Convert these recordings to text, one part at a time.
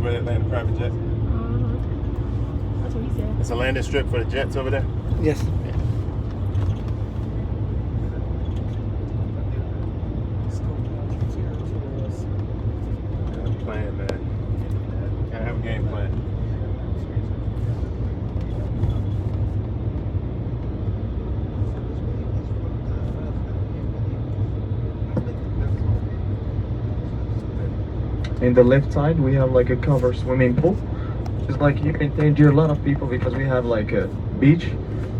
where they land the private jets. That's what he said. It's a landing strip for the jets over there. Yes. Plan, man. Gotta have a game plan. In the left side, we have like a covered swimming pool. It's like you can endanger a lot of people because we have like a beach.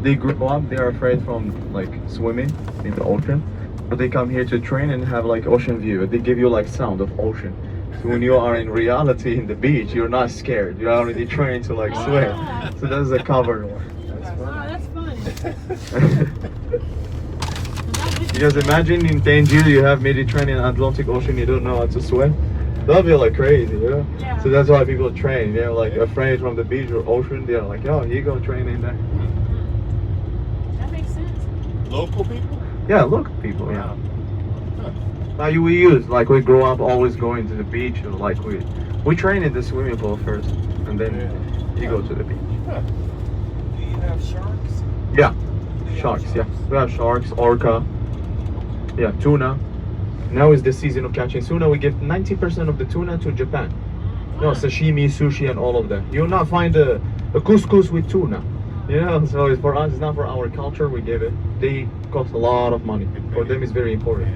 They grow up, they are afraid from like swimming in the ocean, but they come here to train and have like ocean view. They give you like sound of ocean. So when you are in reality in the beach, you're not scared. You're already trained to like swim. So that's a covered one. That's fun. Because imagine in Tangier you have Mediterranean Atlantic Ocean, you don't know how to swim. That'll be like crazy, you know? Yeah. So that's why people train. They're like afraid from the beach or ocean. They're like, oh, you go train in there. That makes sense. Local people? Yeah, local people, yeah. Huh. Like we use, like we grow up always going to the beach, or like we train in the swimming pool first, and then you go to the beach. Huh. Do you have sharks? Yeah, sharks, yeah. We have sharks, orca, yeah, tuna. Now is the season of catching tuna. We give 90% of the tuna to Japan. No, sashimi, sushi, and all of that. You'll not find a couscous with tuna. You know, so it's for us, it's not for our culture, we give it. They cost a lot of money. For them, it's very important.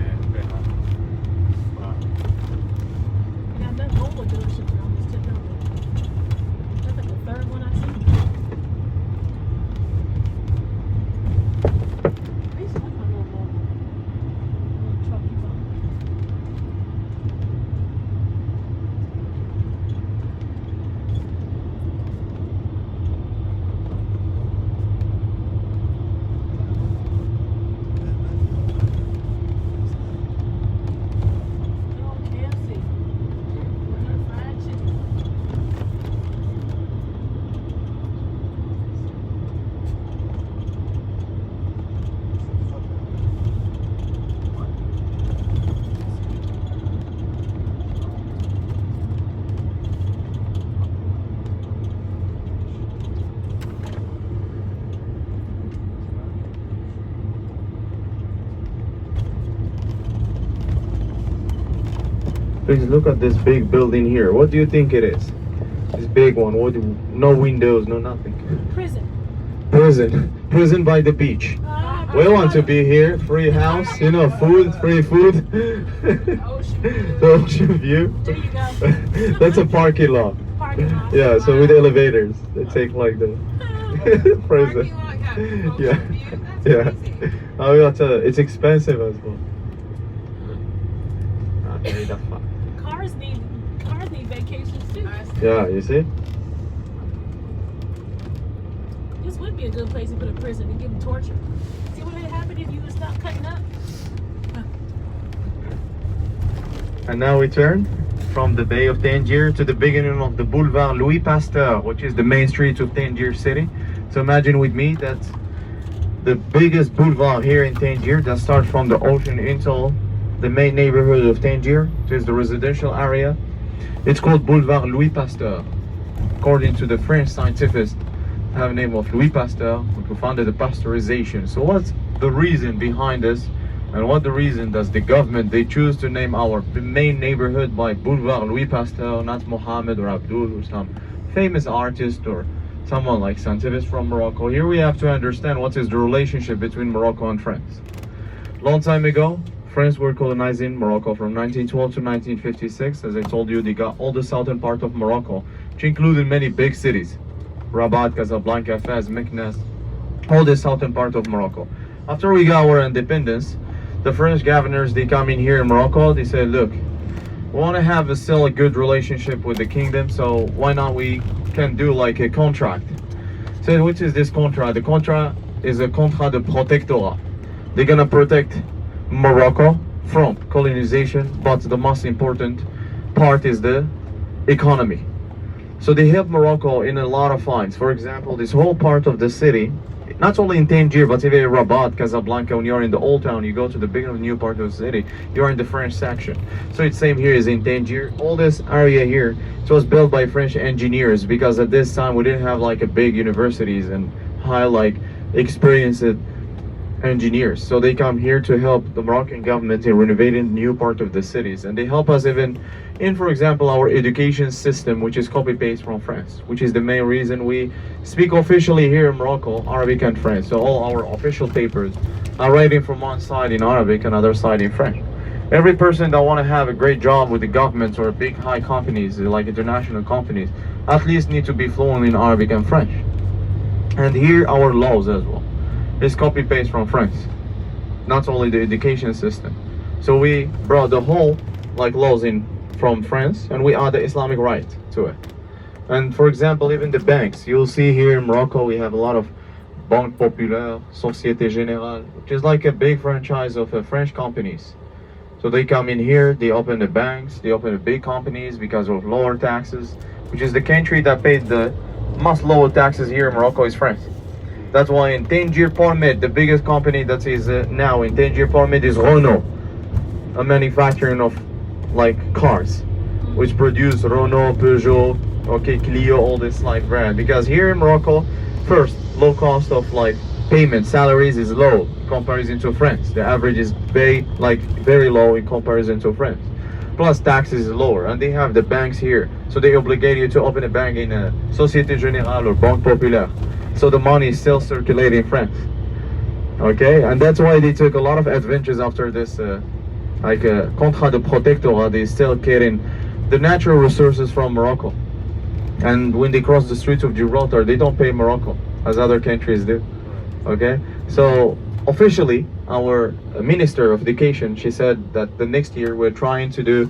Yeah, that Lola dealership I almost took over. That's like the third one I see. I used to like my little Lola. Little trucky one. Oh, KFC. Fried chicken. Please look at this big building here. What do you think it is? This big one. No windows, no nothing. Prison. Prison by the beach. We want to be here. Free house, you know, free food. The ocean view. There you go. That's a parking lot. Parking lot. Yeah, so with elevators, they take like the prison. Parking lot got ocean Yeah. view? That's Yeah. crazy. Oh, we got to, it's expensive as well. Okay, that's fine. Cars need vacations too. Yeah, you see? This would be a good place to put a prison and give them torture. See what would happen if you would stop cutting up? And now we turn from the Bay of Tangier to the beginning of the Boulevard Louis Pasteur, which is the main street of Tangier City. So imagine with me that the biggest boulevard here in Tangier that starts from the ocean until the main neighborhood of Tangier, which is the residential area. It's called Boulevard Louis Pasteur. According to the French scientists, have a name of Louis Pasteur, who founded the pasteurization. So what's the reason behind this? And what the reason does the government, they choose to name our main neighborhood by Boulevard Louis Pasteur, not Mohammed or Abdul or some famous artist or someone like scientist from Morocco. Here we have to understand what is the relationship between Morocco and France. Long time ago, France were colonizing Morocco from 1912 to 1956. As I told you, they got all the southern part of Morocco, which included many big cities. Rabat, Casablanca, Fez, Meknes, all the southern part of Morocco. After we got our independence, the French governors, they come in here in Morocco, they say, look, we want to have still a good relationship with the kingdom, so why not we can do like a contract. So which is this contract? The contract is a contrat de protectorat. They're gonna protect Morocco from colonization, but the most important part is the economy. So they help Morocco in a lot of fines. For example, this whole part of the city, not only in Tangier, but even Rabat, Casablanca, when you're in the old town, you go to the big new part of the city, you're in the French section. So it's same here as in Tangier. All this area here, it was built by French engineers, because at this time we didn't have like a big universities and high like experienced engineers. So they come here to help the Moroccan government in renovating new part of the cities, and they help us even in, for example, our education system, which is copy-paste from France, which is the main reason we speak officially here in Morocco Arabic and French. So all our official papers are writing from one side in Arabic and other side in French. Every person that want to have a great job with the government or big high companies like international companies at least need to be fluent in Arabic and French. And here our laws as well is copy-paste from France, not only the education system. So we brought the whole like laws in from France, and we add the Islamic right to it. And for example, even the banks, you'll see here in Morocco we have a lot of Banque Populaire, Société Générale, which is like a big franchise of French companies. So they come in here, they open the banks, they open the big companies because of lower taxes, which is the country that paid the most lower taxes here in Morocco is France. That's why in Tangier Pormed, the biggest company that is now in Tangier Pormed is Renault, a manufacturing of like cars, which produce Renault, Peugeot, okay, Clio, all this like brand. Because here in Morocco, first, low cost of like payment, salaries is low in comparison to France. The average is very low in comparison to France. Plus taxes is lower, and they have the banks here, so they obligate you to open a bank in a Société Générale or Banque Populaire. So the money is still circulating in France. Okay, and that's why they took a lot of adventures after this contrat de protectorat. They still getting the natural resources from Morocco, and when they cross the streets of Gibraltar, they don't pay Morocco as other countries do. Okay, so officially our Minister of Education, she said that the next year we're trying to do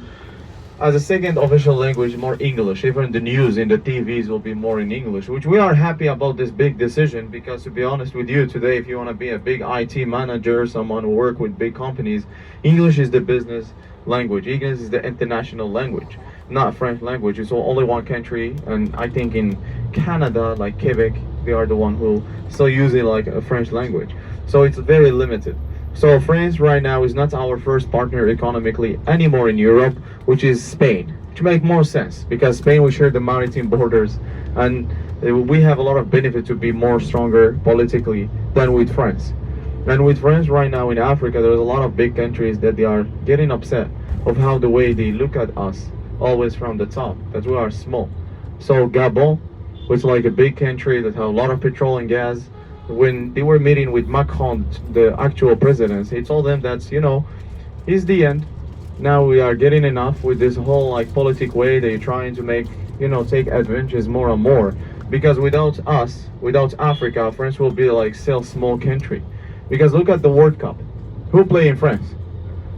as a second official language more English. Even the news in the TVs will be more in English, which we are happy about this big decision, because to be honest with you today, if you want to be a big IT manager, someone who work with big companies, English is the business language. English is the international language, not French language. It's only one country, and I think in Canada, like Quebec, they are the one who still using like a French language. So it's very limited. So France right now is not our first partner economically anymore in Europe, which is Spain, which makes more sense, because Spain, we share the maritime borders, and we have a lot of benefit to be more stronger politically than with France. And with France right now in Africa, there's a lot of big countries that they are getting upset of how the way they look at us, always from the top, that we are small. So Gabon, which is like a big country that have a lot of petrol and gas, when they were meeting with Macron, the actual president, he told them that, you know, it's the end. Now we are getting enough with this whole like politic way they're trying to make, you know, take advantages more and more. Because without us, without Africa, France will be like still small country. Because look at the World Cup. Who play in France?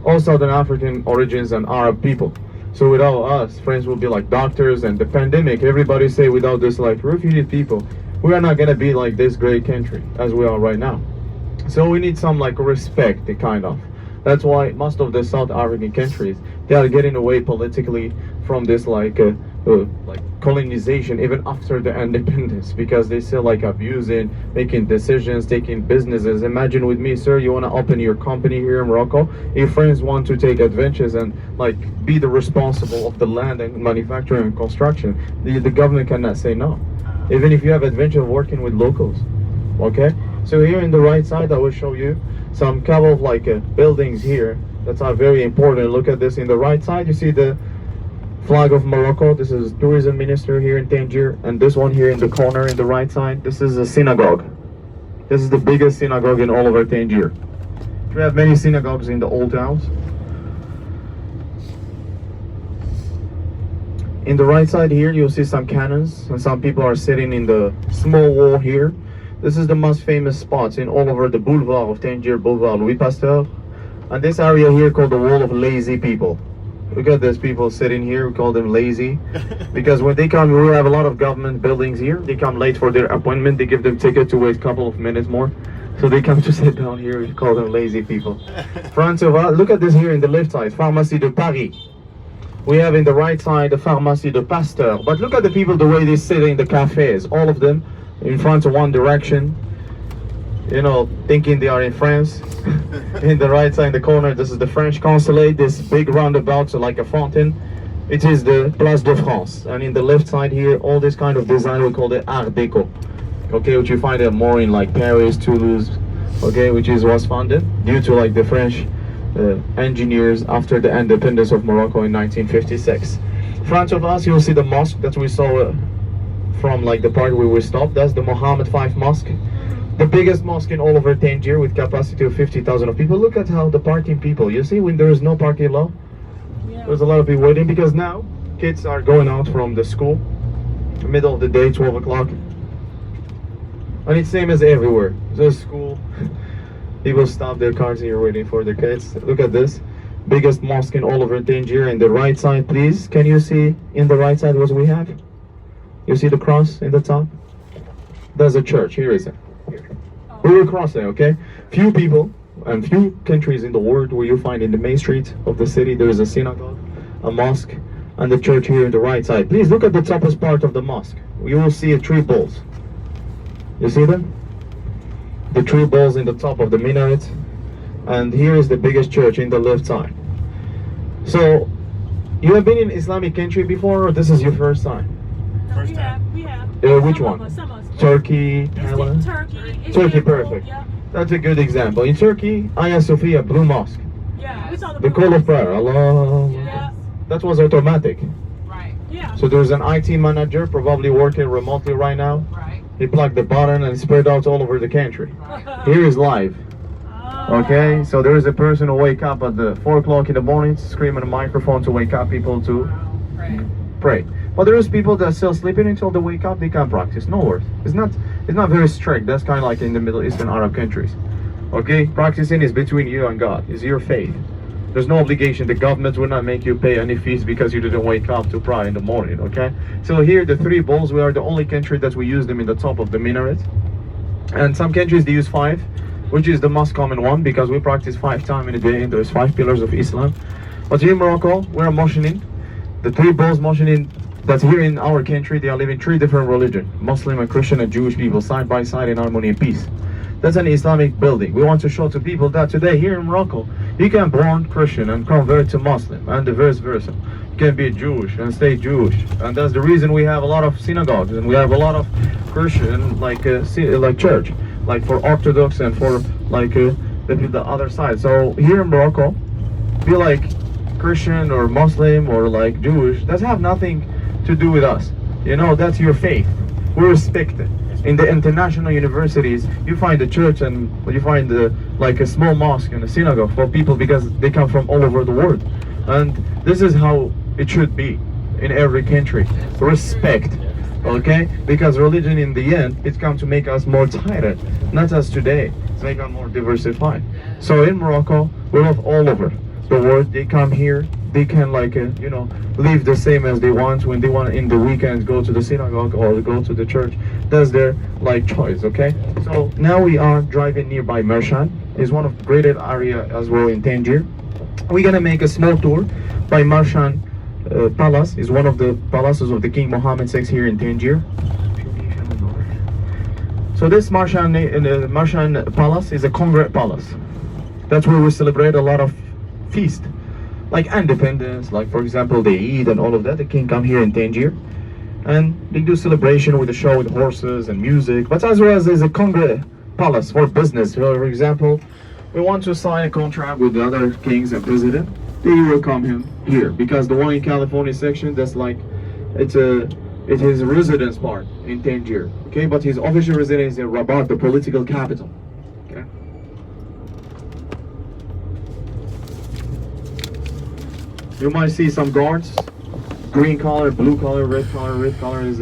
All Southern African origins and Arab people. So without us, France will be like doctors, and the pandemic, everybody say without this like refugee people, we are not gonna be like this great country as we are right now. So we need some like respect, kind of. That's why most of the South African countries, they are getting away politically from this like colonization even after the independence, because they still like abusing, making decisions, taking businesses. Imagine with me, sir, you want to open your company here in Morocco. If friends want to take advantages and like be the responsible of the land and manufacturing and construction, the government cannot say no, even if you have adventure working with locals. Okay, so here in the right side, I will show you some couple of like buildings here that are very important. Look at this in the right side, you see the flag of Morocco. This is tourism minister here in Tangier, and this one here in the corner in the right side, this is a synagogue. This is the biggest synagogue in all over Tangier. We have many synagogues in the old towns. In the right side here, you'll see some cannons, and some people are sitting in the small wall here. This is the most famous spots in all over the boulevard of Tangier, Boulevard Louis Pasteur. And this area here called the Wall of Lazy People. Look at these people sitting here, we call them lazy. Because when they come, we have a lot of government buildings here. They come late for their appointment, they give them ticket to wait a couple of minutes more. So they come to sit down here, we call them lazy people. France, look at this here in the left side, Pharmacie de Paris. We have in the right side the pharmacy, the pasteur. But look at the people, the way they sit in the cafes. All of them in front of one direction. You know, thinking they are in France. In the right side, in the corner, this is the French consulate. This big roundabout, so like a fountain. It is the Place de France. And in the left side here, all this kind of design we call it Art Deco. Okay, which you find it more in like Paris, Toulouse. Okay, which was founded due to like the French engineers after the independence of Morocco in 1956. In front of us, you'll see the mosque that we saw from like the part where we stopped. That's the Mohammed V Mosque. The biggest mosque in all over Tangier with capacity of 50,000 of people. Look at how the parking people, you see when there is no parking law, there's a lot of people waiting because now kids are going out from the school, middle of the day, 12 o'clock. And it's same as everywhere. There's school, people stop their cars here waiting for their kids. Look at this, biggest mosque in all over Tangier. In the right side, please, can you see in the right side what we have? You see the cross in the top? There's a church, here is it. We will cross there, okay? Few people and few countries in the world where you find in the main street of the city there is a synagogue, a mosque, and the church here in the right side. Please look at the topmost part of the mosque. You will see three bulls. You see them? The three bulls in the top of the minaret. And here is the biggest church in the left side. So, you have been in Islamic country before, or this is your first time? First time. We have. Which Some one? of us, some of us. Turkey, It's Thailand? Turkey. It's Turkey, Istanbul, perfect. Yeah. That's a good example. In Turkey, Hagia Sophia, Blue Mosque. Yeah. We saw The call of prayer, Allah. Yeah. That was automatic. Right, Yeah. So there's an IT manager probably working remotely right now. right, He plugged the button and spread out all over the country. right. Here is live. Oh. Okay, so there is a person who wake up at the 4 o'clock in the morning, screaming a microphone to wake up people to Right. pray. But there is people that are still sleeping until they wake up. They can't practice. No worries. It's not very strict. That's kind of like in the Middle Eastern Arab countries. Okay, practicing is between you and God. It's your faith. There's no obligation. The government will not make you pay any fees because you didn't wake up to pray in the morning. Okay. So here, the three bulls. We are the only country that we use them in the top of the minaret. And some countries they use 5, which is the most common one because we practice 5 times in a day. And there's 5 pillars of Islam. But here in Morocco, we're motioning the 3 bulls motioning. That here in our country, they are living 3 different religions, Muslim and Christian and Jewish people, side by side in harmony and peace. That's an Islamic building. We want to show to people that today, here in Morocco, you can born Christian and convert to Muslim, and the vice versa. You can be Jewish and stay Jewish. And that's the reason we have a lot of synagogues, and we have a lot of Christian, like church, like for Orthodox and for like the other side. So here in Morocco, be like Christian or Muslim or like Jewish, that have nothing to do with us. You know, that's your faith. We respect it. In the international universities, you find a church and you find like a small mosque and a synagogue for people because they come from all over the world. And this is how it should be in every country. Respect. Okay? Because religion in the end, it's come to make us more tighter. Not as today. It's make us more diversified. So in Morocco, we love all over the world. They come here. They can live the same as they want. When they want in the weekends go to the synagogue or go to the church, that's their choice. Okay, so now we are driving nearby Mershan. It's one of the greatest area as well in Tangier. We're gonna make a small tour by Mershan Palace. Is one of the palaces of the King Mohammed VI here in Tangier. So this Mershan Palace is a Congress Palace. That's where we celebrate a lot of feast. Like independence, like for example the Eid and all of that. The king come here in Tangier and they do celebration with a show with horses and music, but as well as there's a Congress Palace for business. For example, we want to sign a contract with the other kings and president, they will come here because the one in California section, that's like it's his residence part in Tangier. Okay, but his official residence is in Rabat, the political capital. Okay. You might see some guards, green color, blue color, red color. Red color is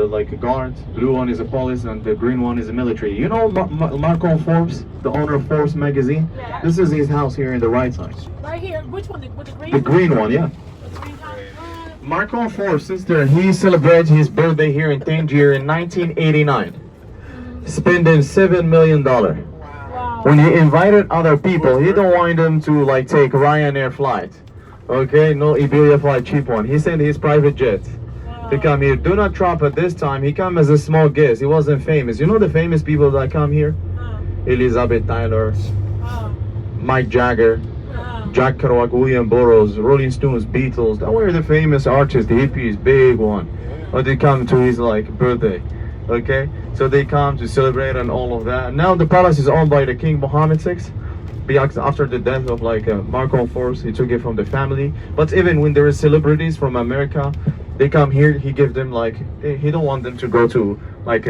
like a guard, blue one is a police, and the green one is a military. You know Marco Forbes, the owner of Forbes magazine? Yeah. This is his house here in the right side. Right here. Which one? With the green? The green one, yeah. The green color? Marco Forbes' sister, he celebrated his birthday here in Tangier in 1989, spending $7 million. Wow. When he invited other people, he don't want them to like take Ryanair flight Okay, no Iberia flight, cheap one. He sent his private jet Wow. to come here. Donald Trump at this time, he come as a small guest. He wasn't famous. You know the famous people that come here? Elizabeth Taylor, Mike Jagger, Jack Kerouac, William Burroughs, Rolling Stones, Beatles. That were the famous artists, the hippies, big one. Or they come to his like birthday. Okay, so they come to celebrate and all of that. Now the palace is owned by the King Mohammed VI. Because after the death of like Marco IV, he took it from the family. But even when there is celebrities from America, they come here. He give them like he don't want them to go to like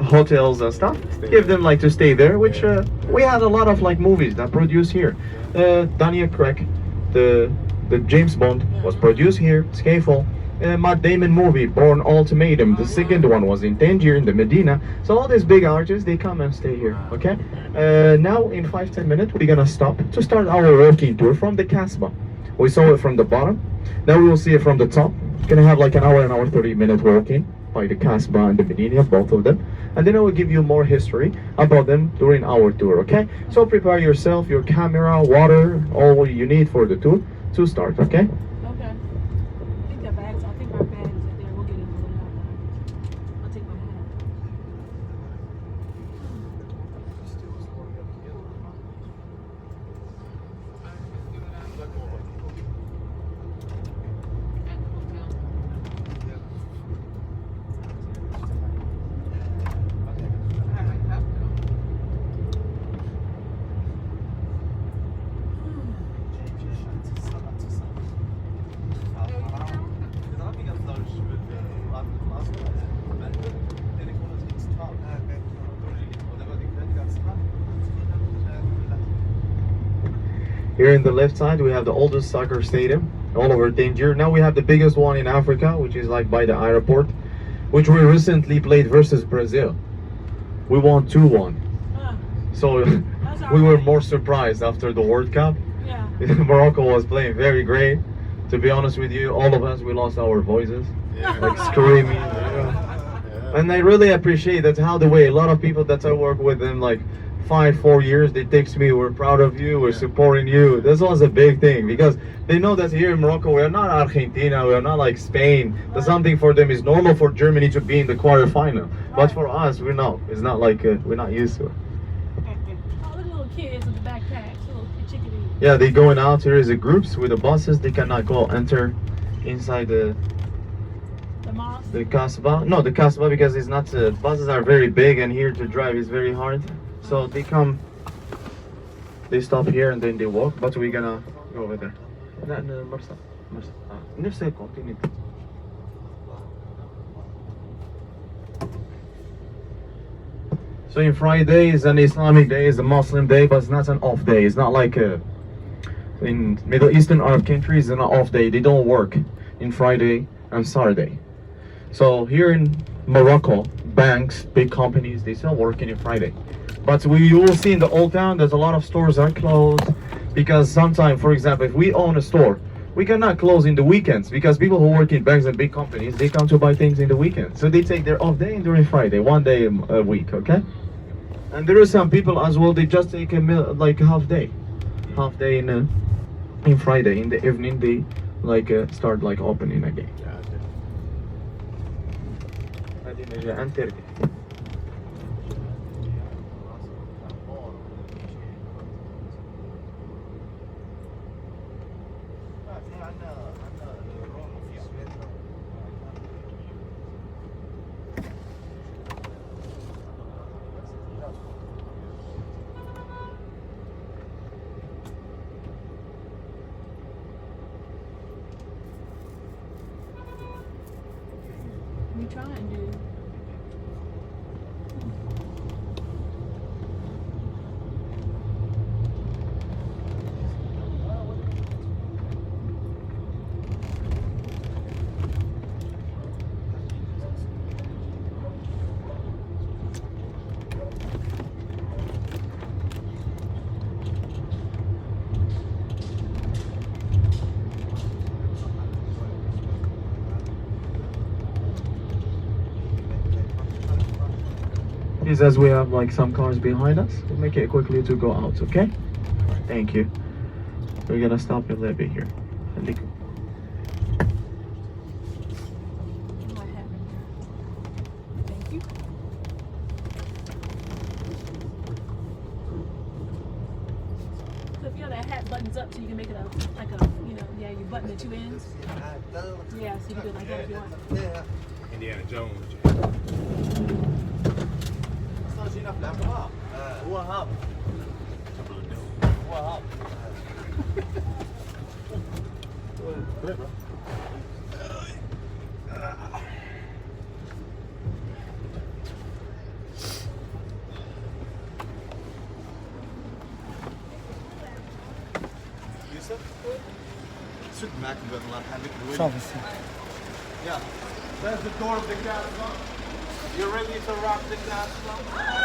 hotels and stuff. Give them like to stay there, which we had a lot of like movies that produced here. Daniel Craig, the James Bond was produced here. Skyfall. Matt Damon movie, Born Ultimatum. The second one was in Tangier in the Medina. So all these big artists, they come and stay here. Okay. Now in 5-10 minutes, we're gonna stop to start our walking tour from the Casbah. We saw it from the bottom. Now we will see it from the top. Gonna have like an hour 30-minute walking by the Casbah and the Medina, both of them. And then I will give you more history about them during our tour. Okay. So prepare yourself, your camera, water, all you need for the tour to start. Okay. Okay. I think our bags are there. We'll get in the way. I'll take my hat. Here in the left side, we have the oldest soccer stadium all over Tangier. Now we have the biggest one in Africa, which is like by the airport, which we recently played versus Brazil. We won 2-1. So we were more surprised after the World Cup. Yeah. Morocco was playing very great. To be honest with you, all of us, we lost our voices, like screaming. And I really appreciate that how the way a lot of people that I work with them like 4 years, they text me, we're proud of you, we're supporting you. This was a big thing because they know that here in Morocco, we're not Argentina, we're not like Spain. That's something for them is normal for Germany to be in the quarterfinal. But for us, we're not. It's not like, we're not used to it. All the little kids with the backpacks, little chickadee. Yeah, they going out here as a groups with the buses. They cannot go enter inside the mosque? the Casbah. No, the Casbah because it's not, buses are very big and here to drive is very hard. So they come, they stop here and then they walk, but we're gonna go over there. So in Friday is an Islamic day, is a Muslim day, but it's not an off day. It's not like in Middle Eastern Arab countries, it's an off day. They don't work in Friday and Saturday. So here in Morocco, banks, big companies, they still working in Friday. But you will see in the old town, there's a lot of stores are closed because sometimes, for example, if we own a store, we cannot close in the weekends because people who work in banks and big companies, they come to buy things in the weekend. So they take their off day and during Friday, 1 day a week, okay? And there are some people as well, they just take a like half day in Friday. In the evening, they like start like opening again. We try and do. As we have like some cars behind us, we'll make it quickly to go out, okay? Thank you. We're gonna stop a little bit here. خليك. What do I have in here? Thank you. So if you know that hat buttons up so you can make it like a, yeah, you button the two ends. Yeah, so you can do it like that if you want. Indiana Jones. هو هاب هو هاب يوسف سد معك الباب الله يرحمك صافي السيد. Yeah, there's the door of the castle. You ready to rock the castle?